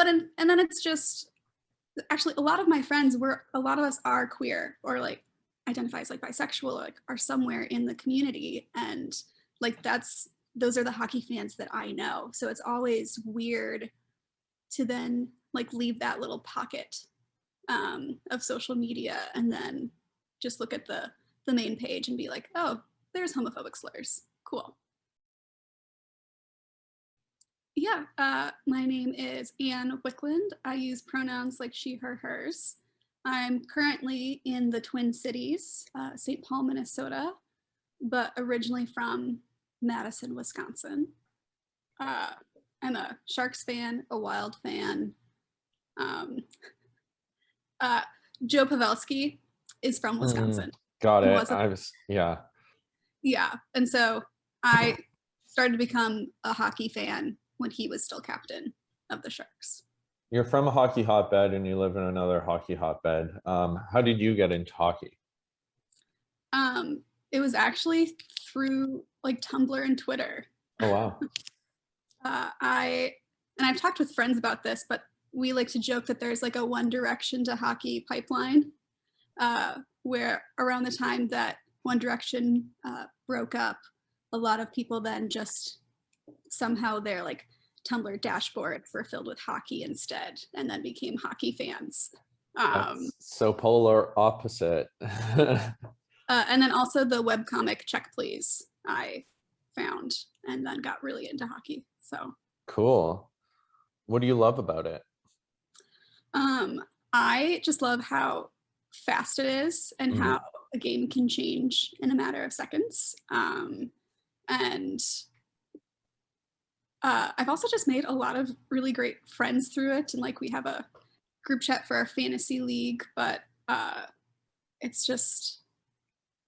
and then it's just actually a lot of my friends a lot of us are queer or like identify as like bisexual or like are somewhere in the community, and like those are the hockey fans that I know. So it's always weird to then like leave that little pocket of social media and then just look at the main page and be like, oh, there's homophobic slurs. Cool. Yeah, my name is Anne Wickland. I use pronouns like she, her, hers. I'm currently in the Twin Cities, St. Paul, Minnesota, but originally from Madison, Wisconsin. I'm a Sharks fan, a Wild fan. Joe Pavelski is from Wisconsin. Got He it. was yeah. And so I started to become a hockey fan when he was still captain of the Sharks. You're from a hockey hotbed and you live in another hockey hotbed. How did you get into hockey? It was actually through like Tumblr and Twitter. Oh, wow. I've talked with friends about this, but we like to joke that there's like a One Direction to hockey pipeline, where around the time that One Direction broke up, a lot of people then just somehow their like Tumblr dashboards were filled with hockey instead, and then became hockey fans. That's so polar opposite. And then also the webcomic Check Please I found and then got really into hockey. So cool. What do you love about it? I just love how fast it is and how a game can change in a matter of seconds. And I've also just made a lot of really great friends through it. And like we have a group chat for our fantasy league, but it's just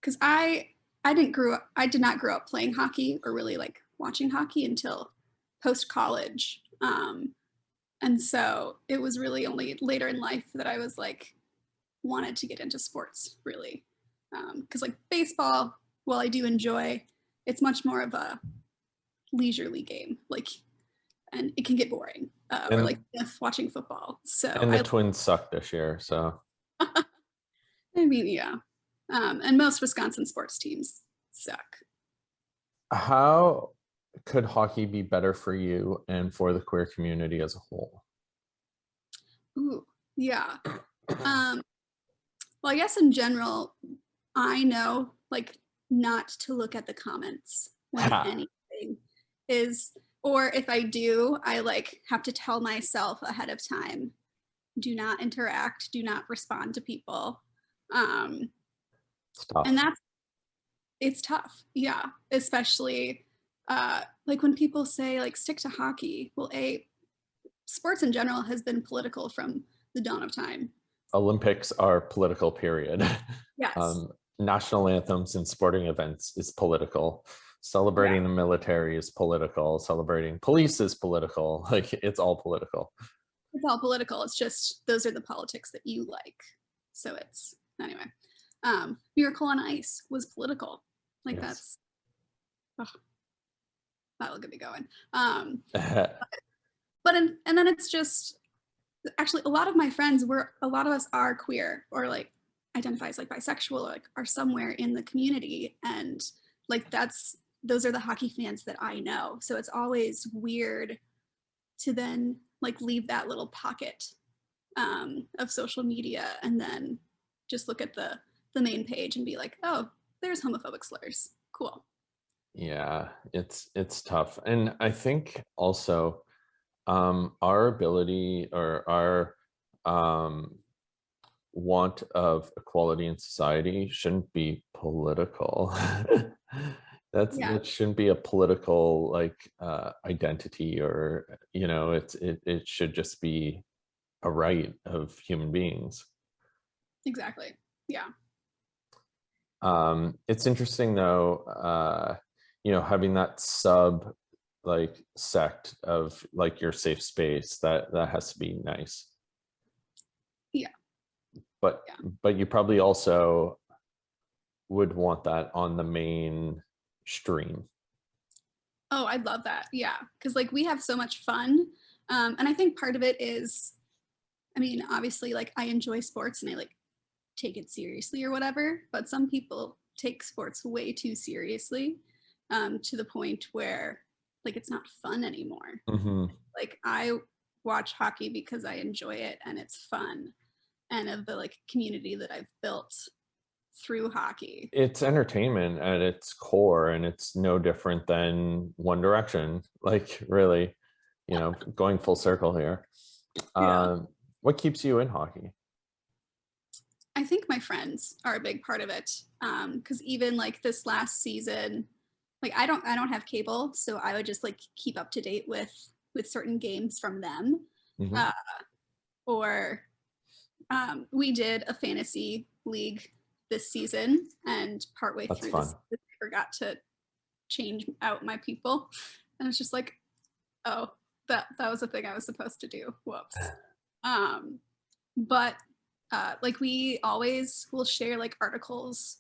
because I did not grow up playing hockey or really like watching hockey until post college. And so it was really only later in life that I was like wanted to get into sports really. Because like baseball, while I do enjoy, it's much more of a leisurely game, like, and it can get boring, or like watching football. So and the Twins suck this year, so I mean, yeah. And most Wisconsin sports teams suck. How could hockey be better for you and for the queer community as a whole? Ooh, yeah. Well, I guess in general, I know like not to look at the comments when anything is, or if I do, I like have to tell myself ahead of time, do not interact, do not respond to people. It's tough. And it's tough, yeah, especially like when people say like stick to hockey. Well, sports in general has been political from the dawn of time. Olympics are political, period. Yes. National anthems and sporting events is political. Celebrating the military is political. Celebrating police is political. Like it's all political. It's all political. It's just those are the politics that you like. So it's anyway. Miracle on Ice was political. Like that's that'll get me going. And then it's just actually a lot of my friends a lot of us are queer or like identify as like bisexual or like are somewhere in the community, and like those are the hockey fans that I know. So it's always weird to then like leave that little pocket of social media and then just look at the main page and be like, oh, there's homophobic slurs. Cool. Yeah, it's tough. And I think also our ability or our want of equality in society shouldn't be political. It shouldn't be a political like identity, or it should just be a right of human beings. Exactly. Yeah. It's interesting though, having that sub like sect of like your safe space, that has to be nice. Yeah. But you probably also would want that on the main stream. Oh, I'd love that. Yeah. Cause like we have so much fun. And I think part of it is, I mean, obviously, like I enjoy sports and I like take it seriously or whatever, but some people take sports way too seriously, to the point where like it's not fun anymore. Hmm. Like I watch hockey because I enjoy it and it's fun, and of the like community that I've built through hockey. It's entertainment at its core, and it's no different than One Direction. Like, really, going full circle here. Yeah. Um, what keeps you in hockey? I think my friends are a big part of it. Because even like this last season, like I don't have cable, so I would just like keep up to date with certain games from them. Hmm. Uh, or we did a fantasy league this season, and partway That's through this, fun. I forgot to change out my people, and it's just like, oh, that was a thing I was supposed to do. Whoops. Um, but like we always will share like articles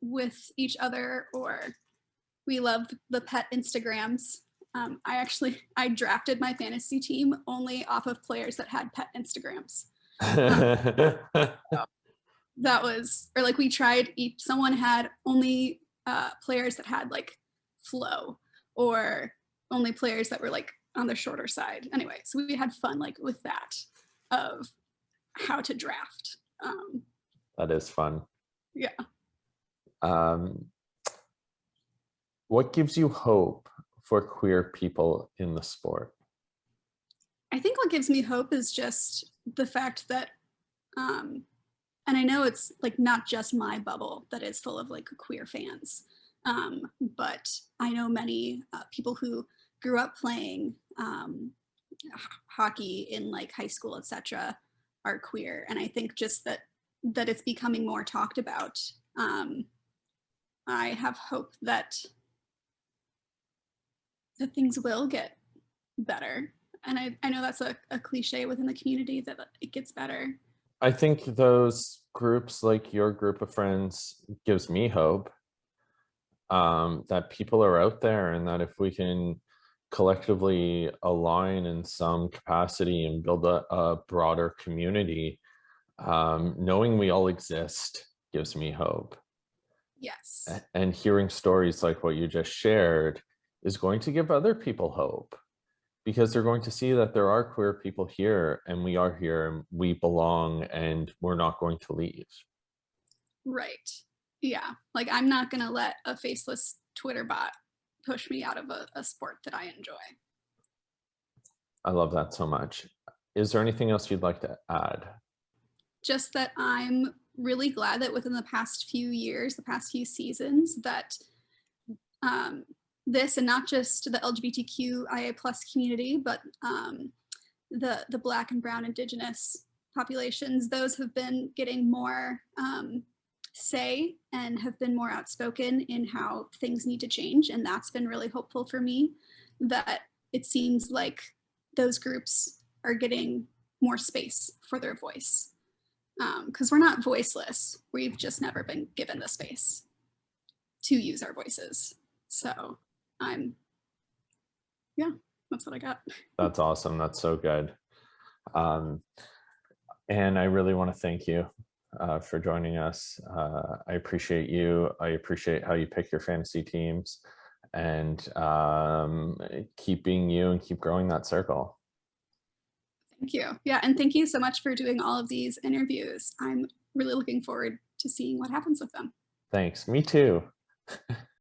with each other, or we love the pet Instagrams. I drafted my fantasy team only off of players that had pet Instagrams. Um, that was, or like we tried each, someone had only players that had like flow, or only players that were like on the shorter side. Anyway, so we had fun like with that, of how to draft. That is fun. Yeah. Um, what gives you hope for queer people in the sport? I think what gives me hope is just the fact that, um, and I know it's like not just my bubble that is full of like queer fans, but I know many people who grew up playing hockey in like high school, etc., are queer, and I think just that it's becoming more talked about. Um, I have hope that things will get better, and I know that's a cliche within the community that it gets better. I think those groups, like your group of friends, gives me hope, that people are out there, and that if we can collectively align in some capacity and build a broader community, knowing we all exist gives me hope. Yes. And hearing stories like what you just shared is going to give other people hope, because they're going to see that there are queer people here, and we are here, and we belong, and we're not going to leave. Right. Yeah. Like I'm not gonna let a faceless Twitter bot push me out of a sport that I enjoy. I love that so much. Is there anything else you'd like to add? Just that I'm really glad that within the past few years, the past few seasons, that um, this, and not just the LGBTQIA plus community, but the Black and Brown Indigenous populations, those have been getting more say and have been more outspoken in how things need to change, and that's been really hopeful for me. That it seems like those groups are getting more space for their voice, because we're not voiceless. We've just never been given the space to use our voices. So I'm, yeah, that's what I got. That's awesome. That's so good. Um, and I really want to thank you for joining us. I appreciate you. I appreciate how you pick your fantasy teams, and keeping you and keep growing that circle. Thank you. Yeah, and thank you so much for doing all of these interviews. I'm really looking forward to seeing what happens with them. Thanks. Me too.